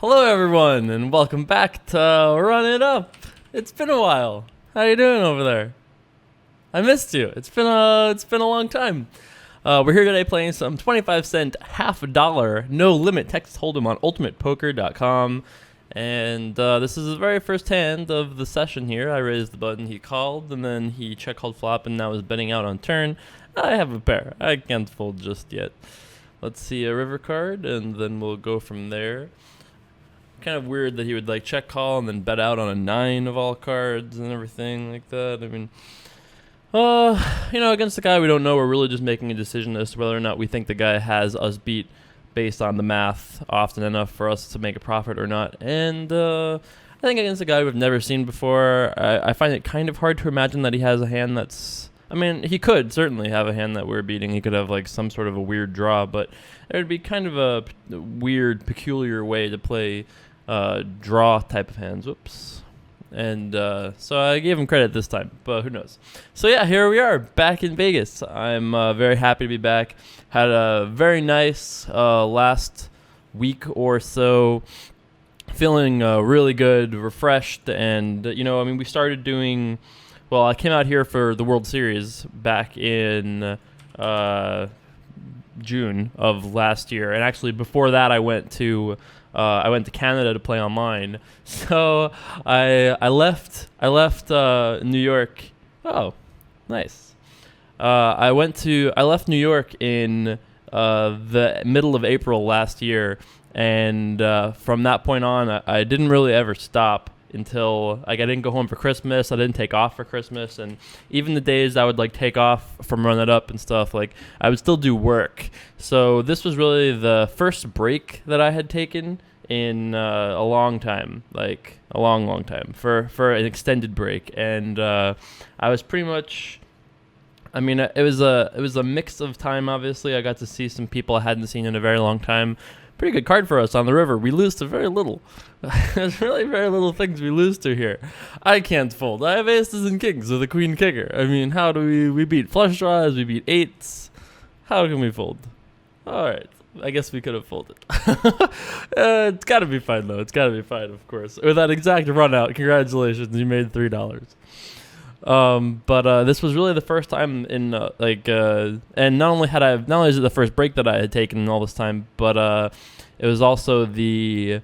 Hello everyone, and welcome back to Run It Up. It's been a while. How you doing over there? I missed you. It's been a long time. We're here today playing some 25-cent $1/2 no limit Texas Hold'em on UltimatePoker.com. And this is the very first hand of the session here. I raised the button, he called, and then he check called flop, and now is betting out on turn. I have a pair. I can't fold just yet. Let's see a river card, and then we'll go from there. Kind of weird that he would like check call and then bet out on a 9 of all cards and everything like that. I mean, against the guy we don't know, we're really just making a decision as to whether or not we think the guy has us beat based on the math often enough for us to make a profit or not. And I think against a guy we've never seen before, I find it kind of hard to imagine that he has a hand that's... I mean, he could certainly have a hand that we're beating. He could have like some sort of a weird draw, but it would be kind of a weird, peculiar way to play draw type of hands. Whoops. And so I gave him credit this time, but who knows. So yeah, here we are back in Vegas. I'm very happy to be back. Had a very nice last week or so. Feeling really good, refreshed, and we started doing... Well, I came out here for the World Series back in June of last year, and actually before that, I went to Canada to play online. So I left New York. Oh, nice. I left New York in the middle of April last year, and from that point on, I didn't really ever stop until I didn't go home for Christmas. I didn't take off for Christmas, and even the days I would take off from Run It Up and stuff, I would still do work. So this was really the first break that I had taken in a long time, a long time for an extended break. And I was pretty much... I mean, it was a mix of time. Obviously, I got to see some people I hadn't seen in a very long time. Pretty good card for us on the river. We lose to very little. There's really very little things we lose to here. I can't fold. I have aces and kings with a queen kicker. I mean, how do we beat flush draws? We beat eights. How can we fold? All right. I guess we could have folded. It's got to be fine, though. It's got to be fine, of course. With that exact run out, congratulations. You made $3. But this was really the first time in and not only is it the first break that I had taken in all this time, but it was also the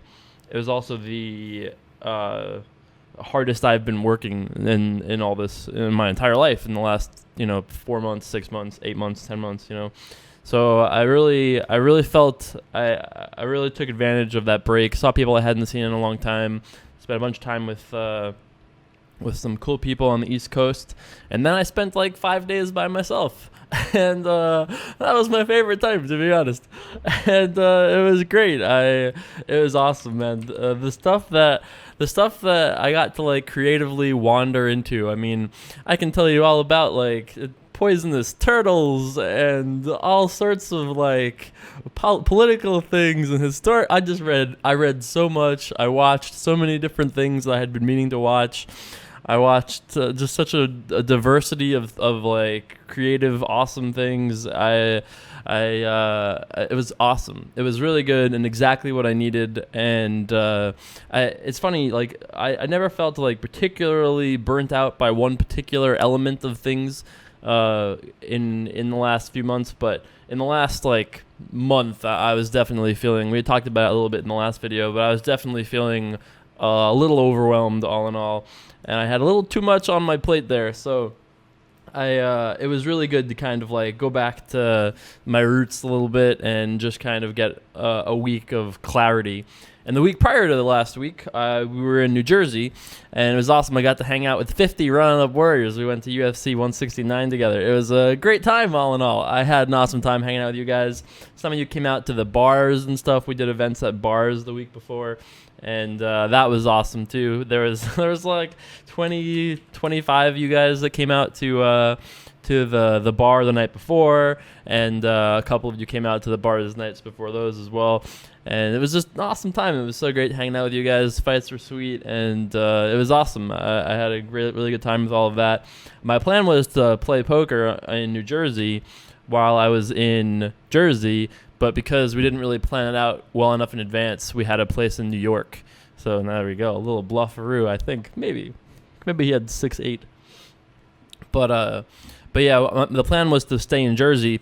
hardest I've been working in all this in my entire life in the last 4 months, 6 months, 8 months, 10 months, So I really felt I really took advantage of that break. Saw people I hadn't seen in a long time. Spent a bunch of time with some cool people on the East Coast, and then I spent 5 days by myself, and that was my favorite time, to be honest. And it was great. It was awesome, man. The stuff that I got to creatively wander into. I mean, I can tell you all about poisonous turtles and all sorts of political things and historic. I read so much. I watched so many different things that I had been meaning to watch. I watched just such a diversity of creative, awesome things. It was awesome. It was really good and exactly what I needed. And it's funny, I never felt particularly burnt out by one particular element of things in the last few months, but in the last month, I was definitely feeling. We talked about it a little bit in the last video, but I was definitely feeling a little overwhelmed, all in all, and I had a little too much on my plate there. So it was really good to kind of go back to my roots a little bit and just kind of get a week of clarity. And the week prior to the last week, we were in New Jersey, and it was awesome. I got to hang out with 50 Run-Up Warriors. We went to UFC 169 together. It was a great time, all in all. I had an awesome time hanging out with you guys. Some of you came out to the bars and stuff. We did events at bars the week before, and that was awesome, too. There was 20, 25 of you guys that came out to the bar the night before, and a couple of you came out to the bar the nights before those as well. And it was just an awesome time. It was so great hanging out with you guys. Fights were sweet, and it was awesome. I had a really good time with all of that. My plan was to play poker in New Jersey while I was in Jersey, but because we didn't really plan it out well enough in advance, we had a place in New York. So there we go, a little bluffaroo. I think maybe he had 6-8. But yeah, the plan was to play in Jersey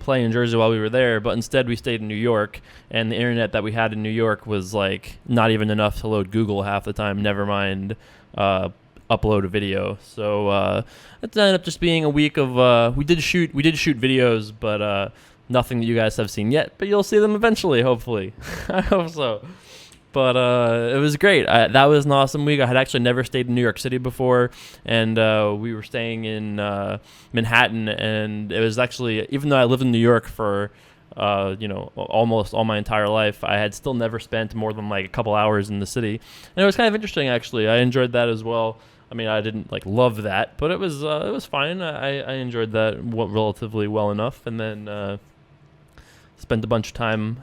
while we were there, but instead we stayed in New York, and the internet that we had in New York was like not even enough to load Google half the time, never mind upload a video. So it ended up just being a week of we did shoot videos, but nothing that you guys have seen yet, but you'll see them eventually, hopefully. I hope so. But it was great. That was an awesome week. I had actually never stayed in New York City before, and we were staying in Manhattan. And it was actually, even though I lived in New York for almost all my entire life, I had still never spent more than like a couple hours in the city. And it was kind of interesting, actually. I enjoyed that as well. I mean, I didn't like love that, but it was fine. I enjoyed that relatively well enough, and then spent a bunch of time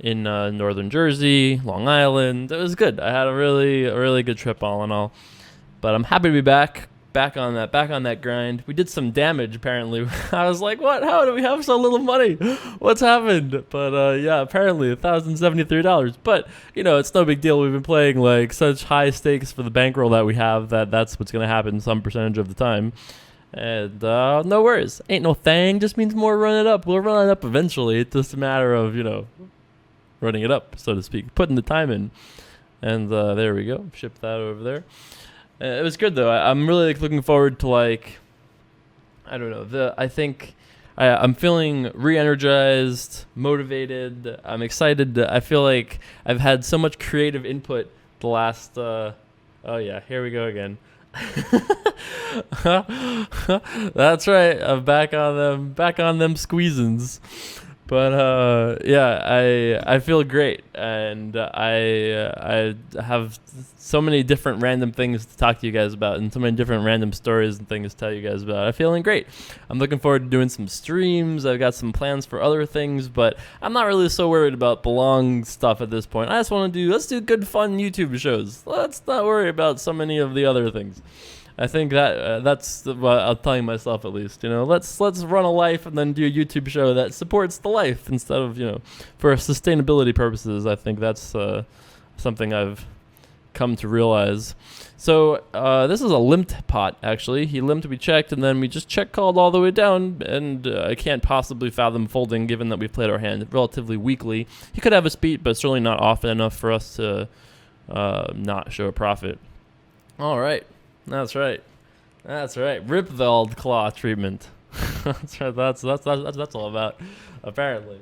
in northern Jersey, Long Island. It was good. I had a really good trip all in all. But I'm happy to be back on that grind. We did some damage apparently. I was like, what? How do we have so little money? What's happened? But yeah, apparently $1,073. But it's no big deal. We've been playing like such high stakes for the bankroll that we have that's what's gonna happen some percentage of the time. And no worries. Ain't no thing. Just means more run it up. We'll run it up eventually. It's just a matter of running it up, so to speak, putting the time in. And there we go. Ship that over there. It was good though. I'm really looking forward to I don't know. I think I'm feeling re-energized, motivated. I'm excited. I feel like I've had so much creative input the last. Oh yeah, here we go again. That's right. I'm back on them squeezins. But yeah, I feel great, and I have so many different random things to talk to you guys about, and so many different random stories and things to tell you guys about. I'm feeling great. I'm looking forward to doing some streams. I've got some plans for other things, but I'm not really so worried about the long stuff at this point. I just want to let's do good, fun YouTube shows. Let's not worry about so many of the other things. I think that's what I'm telling myself, at least. Let's run a life and then do a YouTube show that supports the life instead of for sustainability purposes. I think that's something I've come to realize. So this is a limped pot, actually. He limped, we checked, and then we just check called all the way down, and I can't possibly fathom folding given that we played our hand relatively weakly. He could have us beat, but certainly not often enough for us to not show a profit. All right. That's right. Rip the old claw treatment. That's right. That's all about, apparently.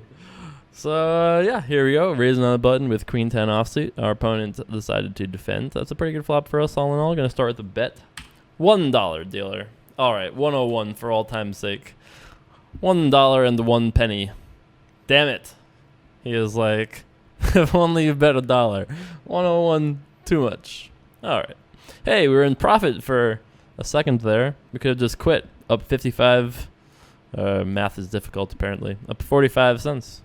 So yeah, here we go. Raising on the button with Queen 10 offsuit. Our opponent decided to defend. That's a pretty good flop for us all in all. Going to start with a bet. $1 dealer. All right, 101 for all time's sake. $1 and 1 penny. Damn it. He is like, if only you bet $1. 101 too much. All right. Hey, we were in profit for a second there. We could have just quit. Up 55. Math is difficult, apparently. Up 45 cents.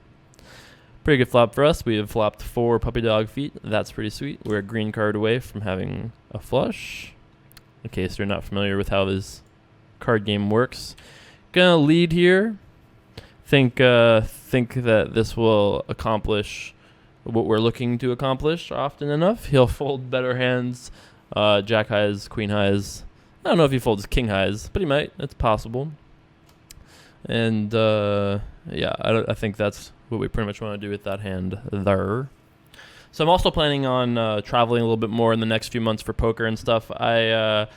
Pretty good flop for us. We have flopped 4 puppy dog feet. That's pretty sweet. We're a green card away from having a flush. In case you're not familiar with how this card game works. Gonna lead here. Think that this will accomplish what we're looking to accomplish often enough. He'll fold better hands. Jack highs, queen highs. I don't know if he folds king highs, but he might. It's possible. And yeah, I think that's what we pretty much want to do with that hand there. So I'm also planning on traveling a little bit more in the next few months for poker and stuff. I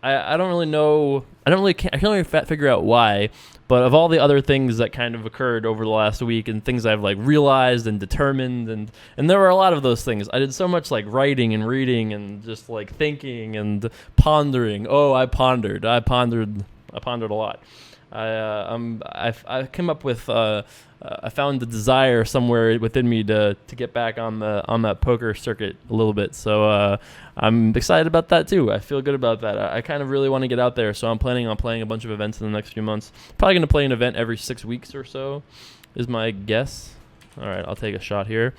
don't really know. I can't really figure out why. But of all the other things that kind of occurred over the last week and things I've like realized and determined and there were a lot of those things. I did so much like writing and reading and just like thinking and pondering. Oh, I pondered a lot. I came up with I found the desire somewhere within me to get back on that poker circuit a little bit. So I'm excited about that too. I feel good about that. I kind of really want to get out there. So I'm planning on playing a bunch of events in the next few months. Probably going to play an event every 6 weeks or so is my guess. All right, I'll take a shot here.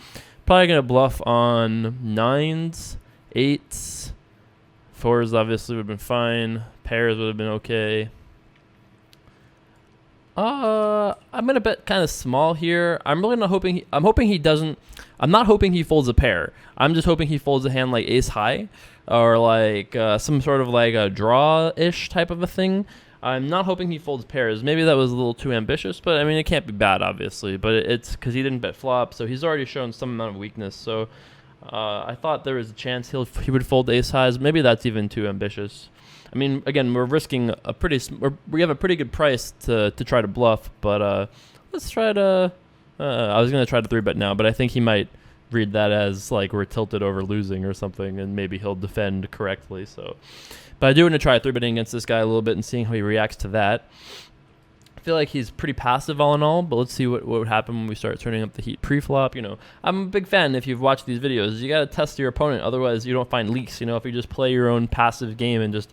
Probably going to bluff on 9s, 8s. 4s obviously would have been fine. Pairs would have been okay. I'm gonna bet kind of small here. I'm really not hoping. I'm hoping he doesn't. I'm not hoping he folds a pair. I'm just hoping he folds a hand like ace high, or like some sort of like a draw-ish type of a thing. I'm not hoping he folds pairs. Maybe that was a little too ambitious, but I mean it can't be bad, obviously. But it's because he didn't bet flop, so he's already shown some amount of weakness. So I thought there was a chance he would fold ace highs. Maybe that's even too ambitious. I mean, again, we're risking we have a pretty good price to try to bluff, but let's try to. I was gonna try to 3-bet now, but I think he might read that as like we're tilted over losing or something, and maybe he'll defend correctly. So, but I do want to try 3-betting against this guy a little bit and seeing how he reacts to that. I feel like he's pretty passive all in all, but let's see what would happen when we start turning up the heat pre-flop. You know, I'm a big fan. If you've watched these videos, you got to test your opponent. Otherwise, you don't find leaks. You know, if you just play your own passive game and just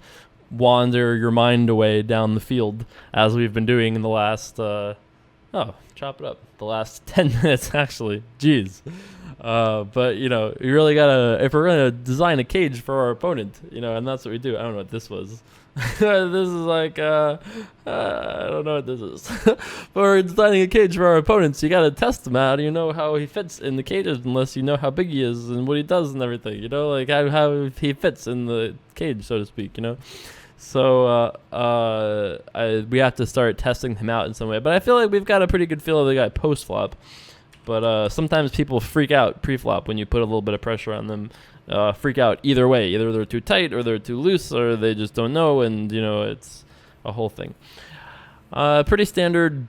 wander your mind away down the field, as we've been doing in the last, chop it up, the last 10 minutes, actually. Jeez. But, you know, you really got to, if we're going to design a cage for our opponent, you know, and that's what we do. I don't know what this was. This is like, I don't know what this is. But we're designing a cage for our opponents. You got to test him out. You know how he fits in the cages unless you know how big he is and what he does and everything. You know, like how he fits in the cage, so to speak, you know. So we have to start testing him out in some way. But I feel like we've got a pretty good feel of the guy post-flop. But sometimes people freak out pre-flop when you put a little bit of pressure on them. Freak out either way. Either they're too tight or they're too loose or they just don't know, and, you know, it's a whole thing. Pretty standard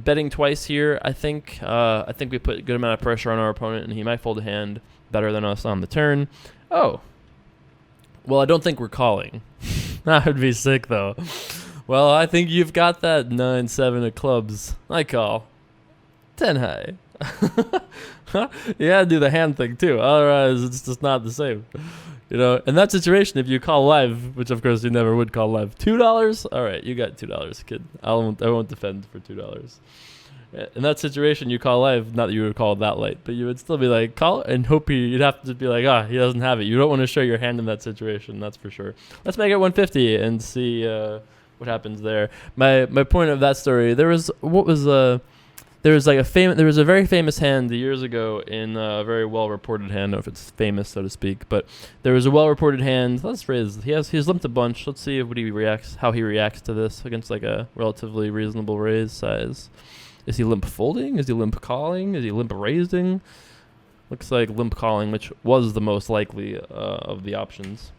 betting twice here, I think. I think we put a good amount of pressure on our opponent, and he might fold a hand better than us on the turn. Oh. Well, I don't think we're calling. That would be sick, though. Well, I think you've got that 9-7 of clubs. I call. 10 high. You gotta do the hand thing too, otherwise it's just not the same, you know. In that situation, if you call live, which of course you never would call live, $2. All right, you got $2, kid. I won't defend for $2. In that situation, you call live. Not that you would call that late, but you would still be like call and hope you'd have to be like, he doesn't have it. You don't want to show your hand in that situation. That's for sure. Let's make it 150 and see what happens there. My point of that story, there was There was a very famous hand years ago in a very well-reported hand. I don't know if it's famous, so to speak, but there was a well-reported hand. Let's raise. He's limped a bunch. Let's see how he reacts to this against like a relatively reasonable raise size. Is he limp folding? Is he limp calling? Is he limp raising? Looks like limp calling, which was the most likely of the options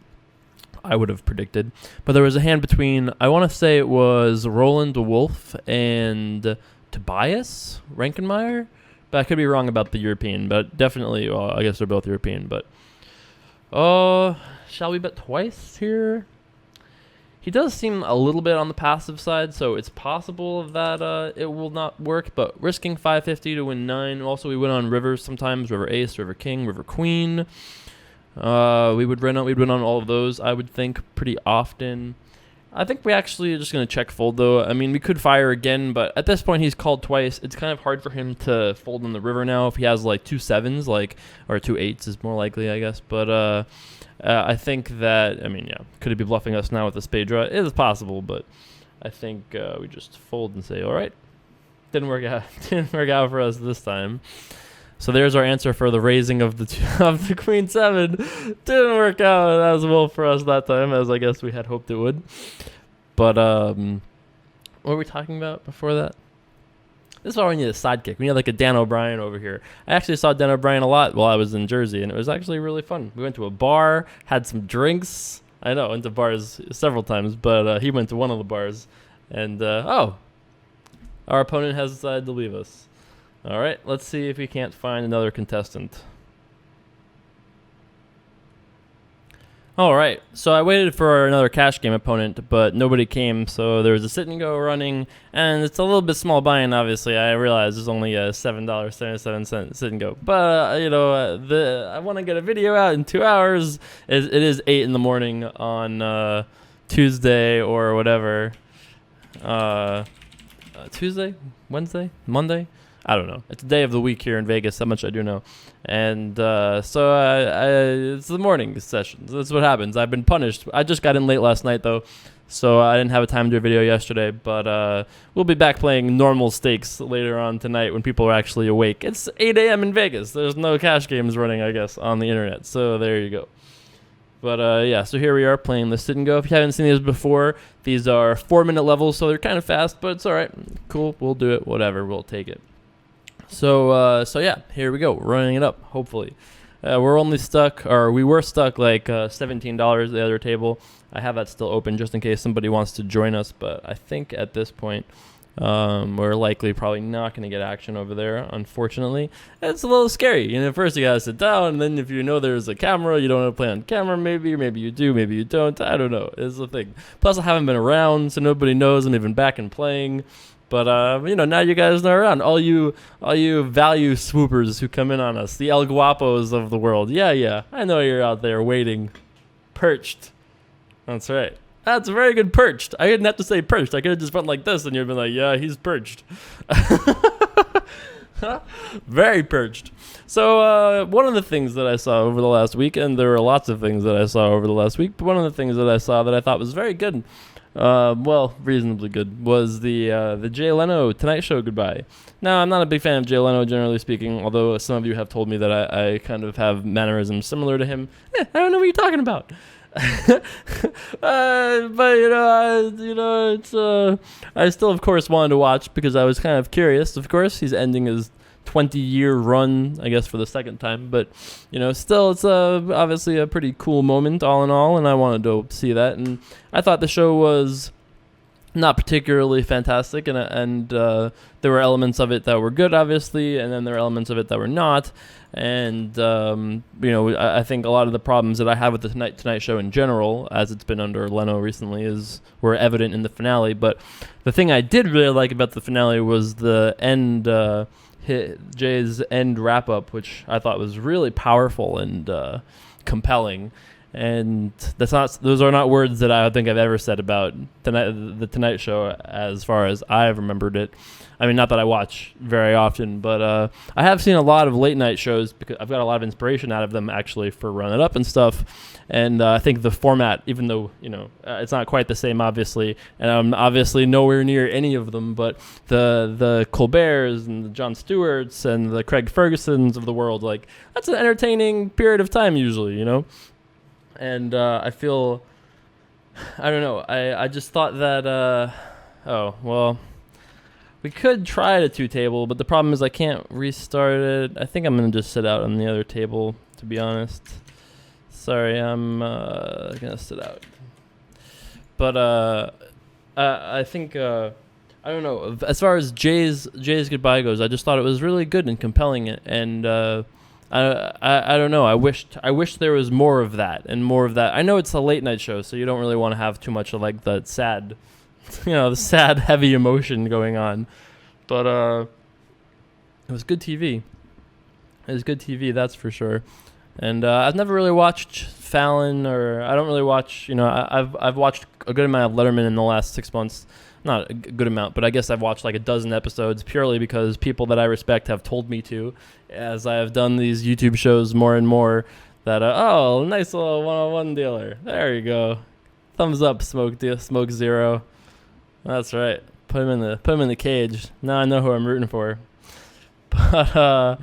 I would have predicted. But there was a hand between, I want to say it was Roland Wolf and Tobias Rankenmeyer, but I could be wrong about the European, but definitely, well, I guess they're both European, but shall we bet twice here? He does seem a little bit on the passive side, so it's possible that it will not work, but risking 550 to win 9. Also, we win on rivers sometimes, river ace, river king, river queen. We'd win on all of those, I would think, pretty often. I think we actually are just going to check fold, though. I mean, we could fire again, but at this point, he's called twice. It's kind of hard for him to fold on the river now if he has, like, 2 7s, or 2 8s is more likely, I guess. But I think that, I mean, yeah, could he be bluffing us now with a spade draw? It is possible, but I think we just fold and say, all right. Didn't work out. Didn't work out for us this time. So there's our answer for the raising of the queen 7. Didn't work out as well for us that time, as I guess we had hoped it would. But what were we talking about before that? This is why we need a sidekick. We need like a Dan O'Brien over here. I actually saw Dan O'Brien a lot while I was in Jersey, and it was actually really fun. We went to a bar, had some drinks. I know, went to bars several times, but he went to one of the bars. And, our opponent has decided to leave us. All right, let's see if we can't find another contestant. All right, so I waited for another cash game opponent, but nobody came, so there was a sit and go running, and it's a little bit small buy-in, obviously. I realize there's only a $7.77 sit and go, but, I want to get a video out in 2 hours. It is 8 in the morning on Tuesday or whatever. Tuesday? Wednesday? Monday? I don't know. It's a day of the week here in Vegas. That much I do know. And it's the morning session. That's what happens. I've been punished. I just got in late last night, though, so I didn't have a time to do a video yesterday. But we'll be back playing normal stakes later on tonight when people are actually awake. It's 8 a.m. in Vegas. There's no cash games running, I guess, on the internet. So there you go. But yeah, so here we are playing the sit and go. If you haven't seen these before, these are 4-minute levels, so they're kind of fast, but it's all right. Cool, we'll do it. Whatever, we'll take it. So yeah, here we go. We're running it up, hopefully. We were stuck like $17 at the other table. I have that still open just in case somebody wants to join us, but I think at this point we're likely probably not going to get action over there, unfortunately. It's a little scary. First you got to sit down, and then if you know there's a camera, you don't want to play on camera maybe you do, maybe you don't. I don't know. It's the thing. Plus, I haven't been around, so nobody knows I'm even back and playing. But, now you guys are around. All you value swoopers who come in on us, the El Guapos of the world. Yeah, I know you're out there waiting. Perched. That's right. That's very good, perched. I didn't have to say perched. I could have just went like this, and you'd been like, yeah, he's perched. Very perched. So one of the things that I saw over the last week, and there were lots of things that I saw over the last week, but one of the things that I saw that I thought was very good, reasonably good, was the Jay Leno Tonight Show goodbye. Now, I'm not a big fan of Jay Leno, generally speaking, although some of you have told me that I kind of have mannerisms similar to him. I don't know what you're talking about. It's I still, of course, wanted to watch because I was kind of curious. Of course, he's ending his 20-year run, I guess, for the second time. But, still, it's obviously a pretty cool moment, all in all, and I wanted to see that. And I thought the show was not particularly fantastic, and there were elements of it that were good, obviously, and then there were elements of it that were not. And I think a lot of the problems that I have with the Tonight Show in general, as it's been under Leno recently, were evident in the finale. But the thing I did really like about the finale was the end, Jay's end wrap up, which I thought was really powerful and compelling. And those are not words that I think I've ever said about the Tonight Show as far as I've remembered it. I mean, not that I watch very often, but I have seen a lot of late night shows because I've got a lot of inspiration out of them, actually, for Run It Up and stuff. And I think the format, even though, it's not quite the same, obviously, and I'm obviously nowhere near any of them, but the Colberts and the Jon Stewarts and the Craig Fergusons of the world, like, that's an entertaining period of time usually, And I feel, I don't know, I just thought that, we could try a 2-table, but the problem is I can't restart it. I think I'm going to just sit out on the other table, to be honest. Sorry, I'm going to sit out. But I think, I don't know, as far as Jay's goodbye goes, I just thought it was really good and compelling, and I don't know. I wish there was more of that and more of that. I know it's a late night show, so you don't really want to have too much of like the sad, the sad, heavy emotion going on. But it was good TV. It was good TV, that's for sure. And I've never really watched Fallon, or I don't really watch. I've watched a good amount of Letterman in the last 6 months. Not a good amount, but I guess I've watched like a dozen episodes purely because people that I respect have told me to, as I have done these YouTube shows more and more, that, nice little one-on-one dealer. There you go. Thumbs up, Smoke Zero. That's right. Put him in the cage. Now I know who I'm rooting for. But,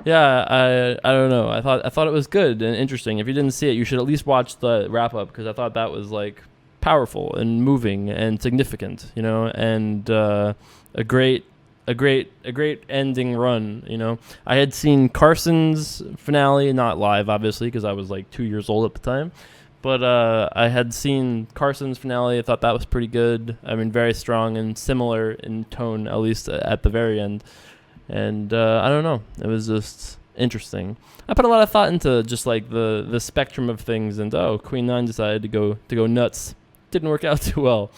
yeah, I don't know. I thought it was good and interesting. If you didn't see it, you should at least watch the wrap-up, because I thought that was, like, powerful and moving and significant, and a great ending run. I had seen Carson's finale, not live obviously because I was like 2 years old at the time, but I had seen Carson's finale. I thought that was pretty good. I mean, very strong and similar in tone, at least at the very end. And I don't know, it was just interesting. I put a lot of thought into just like the spectrum of things, and Queen 9 decided to go nuts. Didn't work out too well.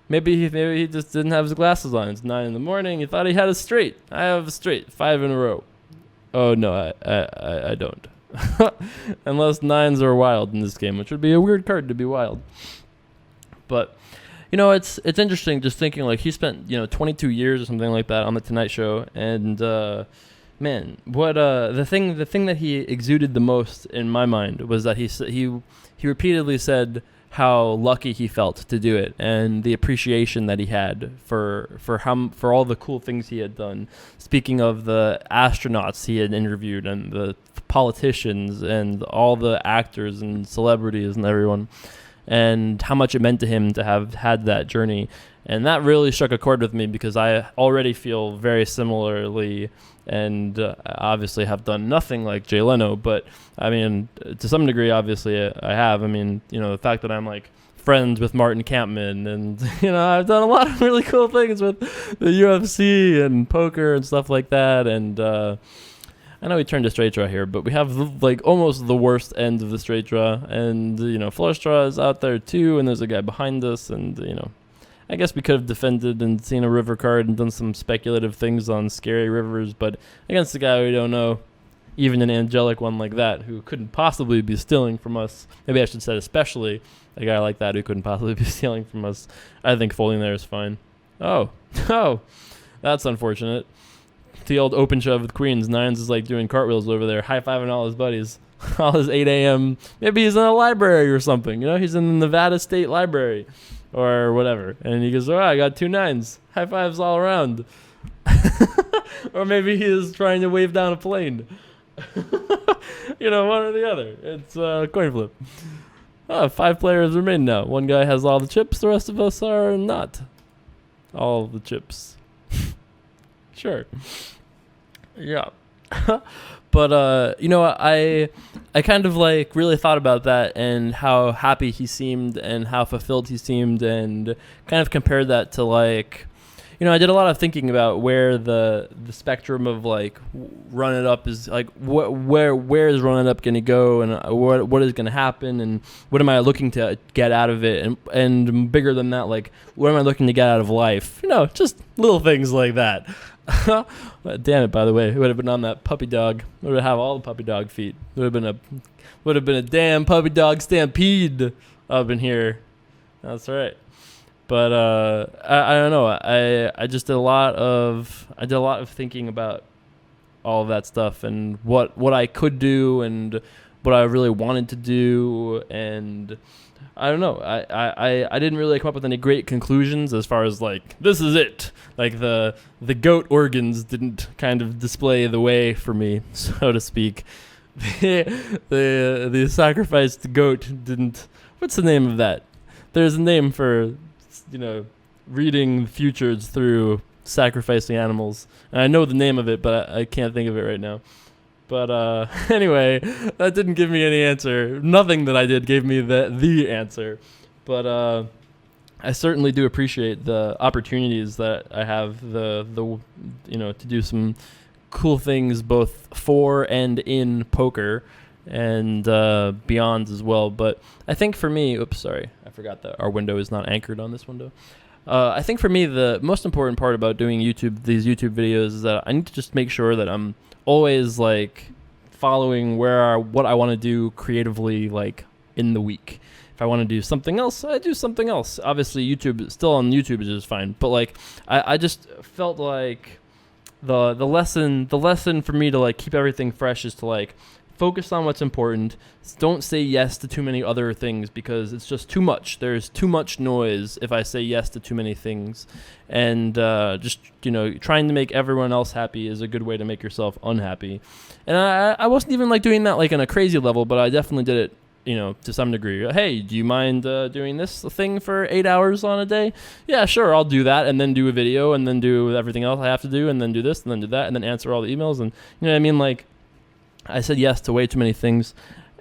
Maybe he just didn't have his glasses on. It's 9 a.m. He thought he had a straight. I have a straight 5 in a row. Oh no, I don't. Unless 9s are wild in this game, which would be a weird card to be wild. But It's interesting just thinking like he spent 22 years or something like that on the Tonight Show, and man, what the thing that he exuded the most in my mind was that he repeatedly said how lucky he felt to do it, and the appreciation that he had for all the cool things he had done. Speaking of the astronauts he had interviewed, and the politicians, and all the actors and celebrities and everyone, and how much it meant to him to have had that journey. And that really struck a chord with me, because I already feel very similarly, and obviously have done nothing like Jay Leno, but I mean, to some degree, obviously I have. I mean, the fact that I'm like friends with Martin Kampman, and I've done a lot of really cool things with the UFC and poker and stuff like that. And I know we turned a straight draw here, but we have like almost the worst end of the straight draw, and flush draw is out there too, and there's a guy behind us, and I guess we could have defended and seen a river card and done some speculative things on scary rivers, but against a guy we don't know, even an angelic one like that, who couldn't possibly be stealing from us, maybe I should say especially a guy like that who couldn't possibly be stealing from us, I think folding there is fine. Oh, that's unfortunate. The old open shove with queens. Nines is like doing cartwheels over there, high-fiving all his buddies. All his 8 a.m. Maybe he's in a library or something. He's in the Nevada State Library or whatever. And he goes, all right, I got 2 9s. High fives all around. Or maybe he is trying to wave down a plane. One or the other. It's a coin flip. 5 players remain now. One guy has all the chips. The rest of us are not all the chips. Sure. Yeah. But, I kind of like really thought about that, and how happy he seemed and how fulfilled he seemed, and kind of compared that to like, I did a lot of thinking about where the spectrum of like Run It Up is, like where is Run It Up going to go, and what is going to happen, and what am I looking to get out of it, and bigger than that, like what am I looking to get out of life, just little things like that. Damn it! By the way, it would have been on that puppy dog. Would have all the puppy dog feet. Would have been a damn puppy dog stampede up in here. That's right. But I don't know. I just did a lot of thinking about all of that stuff, and what I could do, and what I really wanted to do, and I don't know. I didn't really come up with any great conclusions as far as like, this is it. Like the goat organs didn't kind of display the way for me, so to speak. The sacrificed goat didn't. What's the name of that? There's a name for reading futures through sacrificing animals. And I know the name of it, but I can't think of it right now. But anyway, that didn't give me any answer. Nothing that I did gave me the answer. But I certainly do appreciate the opportunities that I have, the to do some cool things both for and in poker, and beyond as well. But I think for me, I forgot that our window is not anchored on this window. I think for me, the most important part about doing these YouTube videos is that I need to just make sure that I'm always like following what I want to do creatively, like in the week. If I want to do something else, I do something else. Obviously, still on YouTube is just fine. But like, I just felt like the lesson for me to like keep everything fresh is to like focus on what's important. Don't say yes to too many other things, because it's just too much. There's too much noise if I say yes to too many things. And just, trying to make everyone else happy is a good way to make yourself unhappy. And I wasn't even like doing that like on a crazy level, but I definitely did it, to some degree. Hey, do you mind doing this thing for 8 hours on a day? Yeah, sure, I'll do that, and then do a video, and then do everything else I have to do, and then do this, and then do that, and then answer all the emails. And you know what I mean? Like, I said yes to way too many things,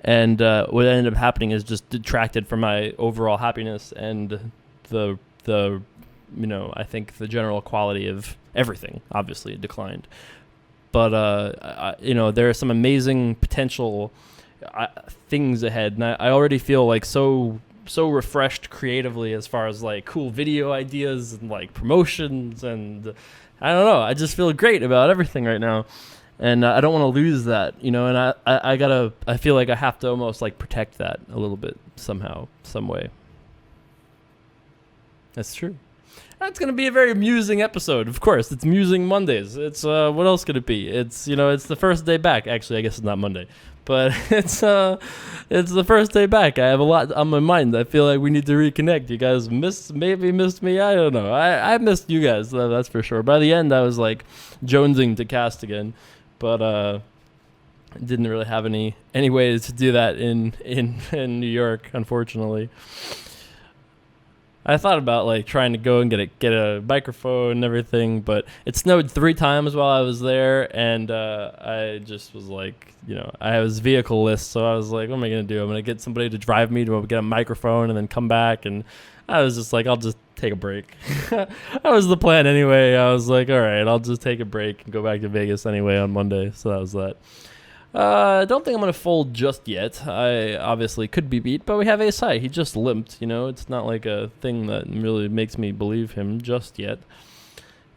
and what ended up happening is just detracted from my overall happiness and the I think the general quality of everything obviously declined. But there are some amazing potential things ahead, and I already feel like so refreshed creatively as far as like cool video ideas and like promotions, and I don't know, I just feel great about everything right now. And I don't want to lose that, and I feel like I have to almost like protect that a little bit somehow, some way. That's true. That's going to be a very musing episode. Of course, it's Musing Mondays. It's what else could it be? It's it's the first day back. Actually, I guess it's not Monday, but it's the first day back. I have a lot on my mind. I feel like we need to reconnect. You guys maybe missed me. I don't know. I missed you guys. That's for sure. By the end, I was like jonesing to cast again, but didn't really have any ways to do that in New York, unfortunately. I thought about like trying to go and get a microphone and everything, but it snowed 3 times while I was there, and I just was like, I was vehicle-less, so I was like, what am I gonna do? I'm gonna get somebody to drive me to get a microphone and then come back, and I was just like, I'll just take a break. That was the plan anyway. I was like, all right, I'll just take a break and go back to Vegas anyway on Monday. So that was that. I don't think I'm going to fold just yet. I obviously could be beat, but we have ace high. He just limped, It's not like a thing that really makes me believe him just yet.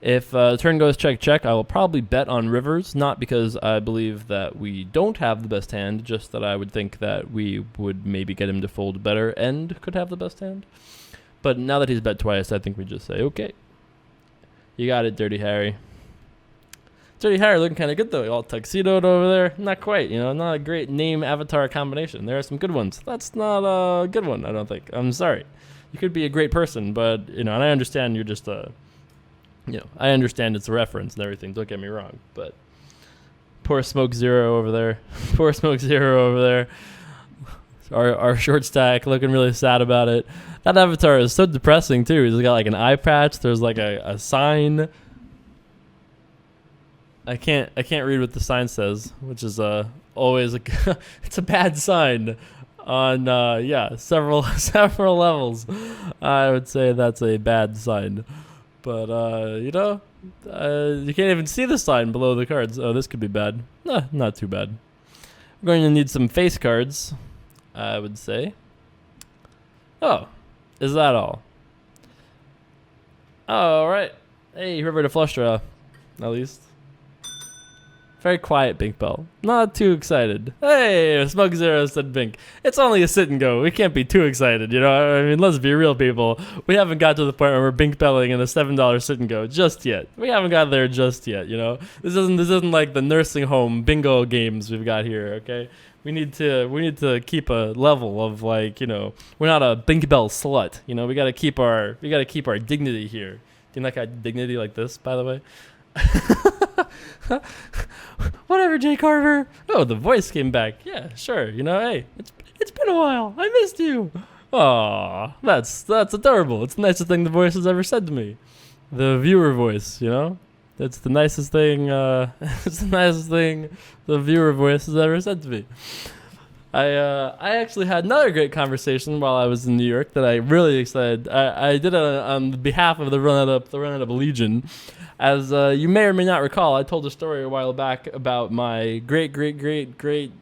If turn goes check, I will probably bet on rivers, not because I believe that we don't have the best hand, just that I would think that we would maybe get him to fold better and could have the best hand. But now that he's bet twice, I think we just say, okay. You got it, Dirty Harry. Dirty Harry looking kind of good, though. All tuxedoed over there. Not quite, not a great name avatar combination. There are some good ones. That's not a good one, I don't think. I'm sorry. You could be a great person, but, and I understand you're just I understand it's a reference and everything. Don't get me wrong, but poor Smoke Zero over there. Poor Smoke Zero over there. Our short stack looking really sad about it. That avatar is so depressing, too. He's got like an eye patch. There's like a sign. I can't read what the sign says, which is always it's a bad sign on several levels. I would say that's a bad sign, but you can't even see the sign below the cards. Oh, this could be bad. Not too bad. We're going to need some face cards, I would say. Oh, is that all? All right. Hey, river to flush draw, at least. Very quiet Bink Bell. Not too excited. Hey, Smoke Zero said Bink. It's only a sit and go. We can't be too excited, I mean, let's be real, people. We haven't got to the point where we're Bink Belling in a $7 sit and go just yet. We haven't got there just yet, This isn't like the nursing home bingo games we've got here, okay? We need to keep a level of like, we're not a Bink Bell slut. We gotta keep our dignity here. Do you like our dignity like this, by the way? Whatever, Jay Carver. Oh, the voice came back. Yeah, sure. Hey, it's been a while. I missed you. Aw, that's adorable. It's the nicest thing the voice has ever said to me. The viewer voice, That's the nicest thing. It's the nicest thing the viewer voice has ever said to me. I actually had another great conversation while I was in New York that I'm really excited. I did it on behalf of the Run It Up Legion. As you may or may not recall, I told a story a while back about my great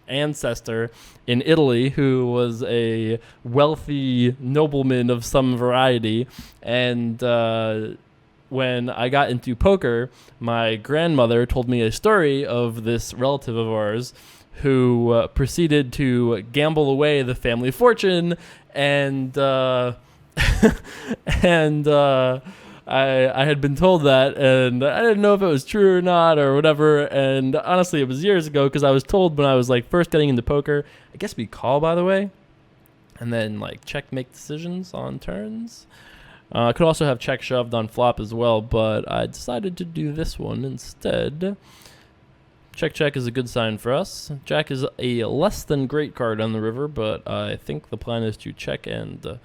ancestor in Italy who was a wealthy nobleman of some variety. And when I got into poker, my grandmother told me a story of this relative of ours who proceeded to gamble away the family fortune, and I had been told that, and I didn't know if it was true or not or whatever. And honestly, it was years ago because I was told when I was like first getting into poker. I guess we call, by the way, and then like check, make decisions on turns. I could also have check shoved on flop as well, but I decided to do this one instead. Check is a good sign for us. Jack is a less than great card on the river, but I think the plan is to check and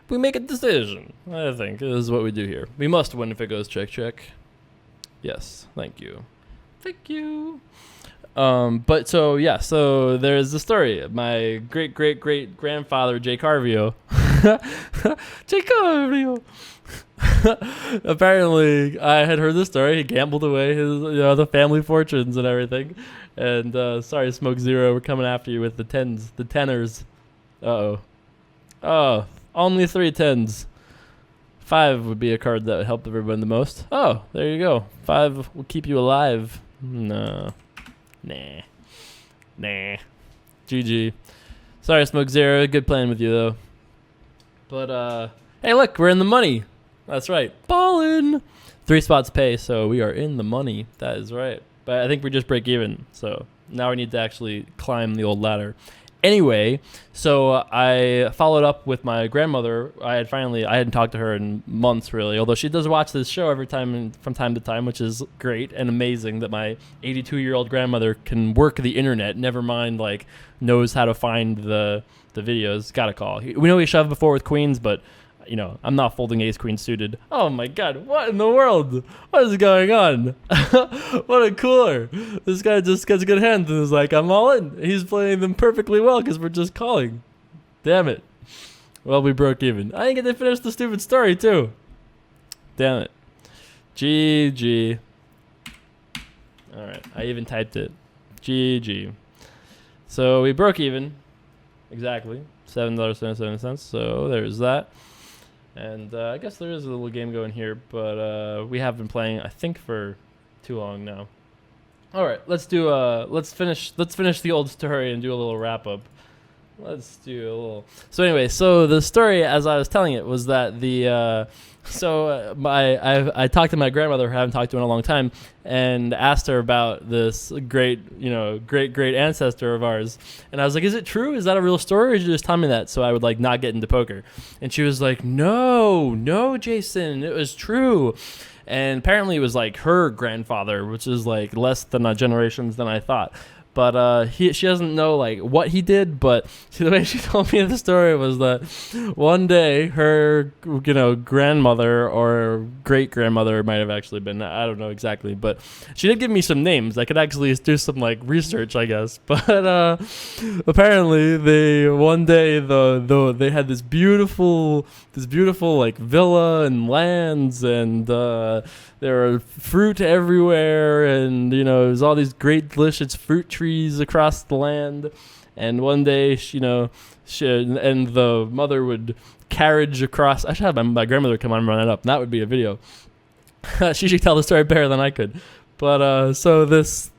we make a decision. I think is what we do here. We must win if it goes check. Yes, thank you. But so there's the story. My great grandfather, Jay Carvio. Jay Carvio. Apparently, I had heard this story. He gambled away his, the family fortunes and everything. And sorry, Smoke Zero, we're coming after you with the tenors. Oh, only 3 10s. 5 would be a card that would help everyone the most. Oh, there you go. 5 will keep you alive. No. Nah. GG. Sorry, Smoke Zero. Good playing with you, though. But, Hey, look, we're in the money. That's right. Ballin'. 3 spots pay, so we are in the money. That is right. But I think we just break even. So now we need to actually climb the old ladder. Anyway, so I followed up with my grandmother. I hadn't talked to her in months, really, although she does watch this show every time from time to time, which is great and amazing that my 82-year-old grandmother can work the internet, never mind, like, knows how to find the videos. Gotta call. We know we shoved before with queens, but you know, I'm not folding ace queen suited. Oh my god, what in the world? What is going on? What a cooler. This guy just gets a good hand and is like, I'm all in. He's playing them perfectly well because we're just calling. Damn it. Well, we broke even. I didn't get to finish the stupid story too. Damn it. GG. Alright, I even typed it. GG. So we broke even. Exactly. $7.77. So there's that. And I guess there is a little game going here, but we have been playing, I think, for too long now. All right, let's finish the old story and do a little wrap up. Let's do a little. So anyway, so the story, as I was telling it, was that I talked to my grandmother, who I haven't talked to in a long time, and asked her about this great ancestor of ours. And I was like, is it true? Is that a real story? Or did you just tell me that so I would like not get into poker? And she was like, no, Jason, it was true. And apparently it was like her grandfather, which is like less than generations than I thought. But she doesn't know like what he did, but the way she told me the story was that one day her, grandmother or great grandmother might have actually been, I don't know exactly, but she did give me some names. I could actually do some like research, I guess. But apparently one day they had this beautiful like villa and lands, and there were fruit everywhere, and there was all these great delicious fruit trees across the land. And one day, and the mother would carriage across. I should have my grandmother come on and run it up. That would be a video. She should tell the story better than I could. But so this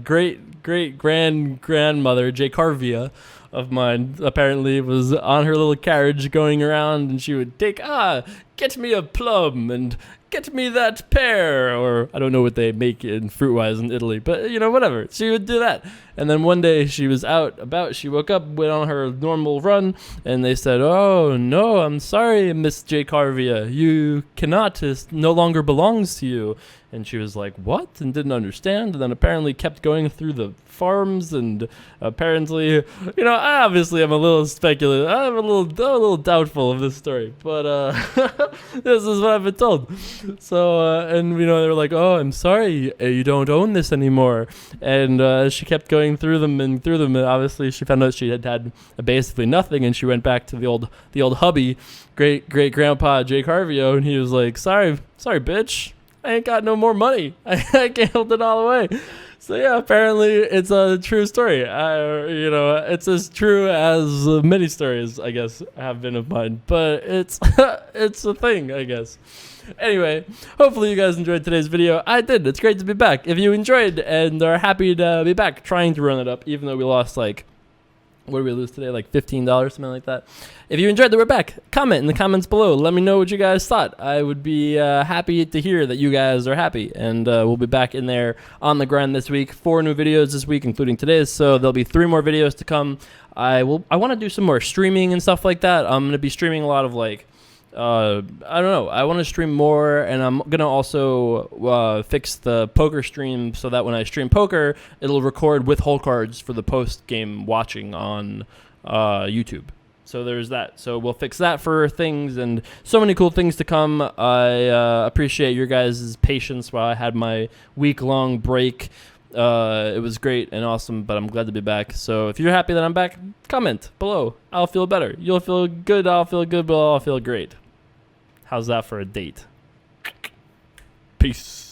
great grandmother, Jacarvia, of mine, apparently was on her little carriage going around, and she would get me a plum and get me that pear, or I don't know what they make in fruit-wise in Italy, but whatever. She would do that. And then one day she was out about, she woke up, went on her normal run, and they said, oh no, I'm sorry, Miss Jacarvia, you cannot, it no longer belongs to you. And she was like, what? And didn't understand. And then apparently kept going through the farms. And apparently, I obviously am a little speculative. I'm a little doubtful of this story. But this is what I've been told. So, and they were like, oh, I'm sorry, you don't own this anymore. And she kept going through them. And obviously she found out she had basically nothing. And she went back to the old hubby, great grandpa Jake Harvio. And he was like, sorry, bitch. I ain't got no more money. I gambled it all away. So yeah, apparently it's a true story. It's as true as many stories, I guess, have been of mine. But it's it's a thing, I guess. Anyway, hopefully you guys enjoyed today's video. I did. It's great to be back. If you enjoyed and are happy to be back, trying to run it up, even though we lost what did we lose today? Like $15, something like that. If you enjoyed that we're back, comment in the comments below. Let me know what you guys thought. I would be happy to hear that you guys are happy. And we'll be back in there on the grind this week. 4 new videos this week, including today's. So there'll be 3 more videos to come. I want to do some more streaming and stuff like that. I'm going to be streaming a lot of I don't know. I want to stream more, and I'm going to also fix the poker stream so that when I stream poker, it'll record with hole cards for the post-game watching on YouTube. So there's that. So we'll fix that for things, and so many cool things to come. I appreciate your guys' patience while I had my week-long break. It was great and awesome, but I'm glad to be back. So if you're happy that I'm back, comment below. I'll feel better. You'll feel good. I'll feel good, but I'll feel great. How's that for a date? Peace.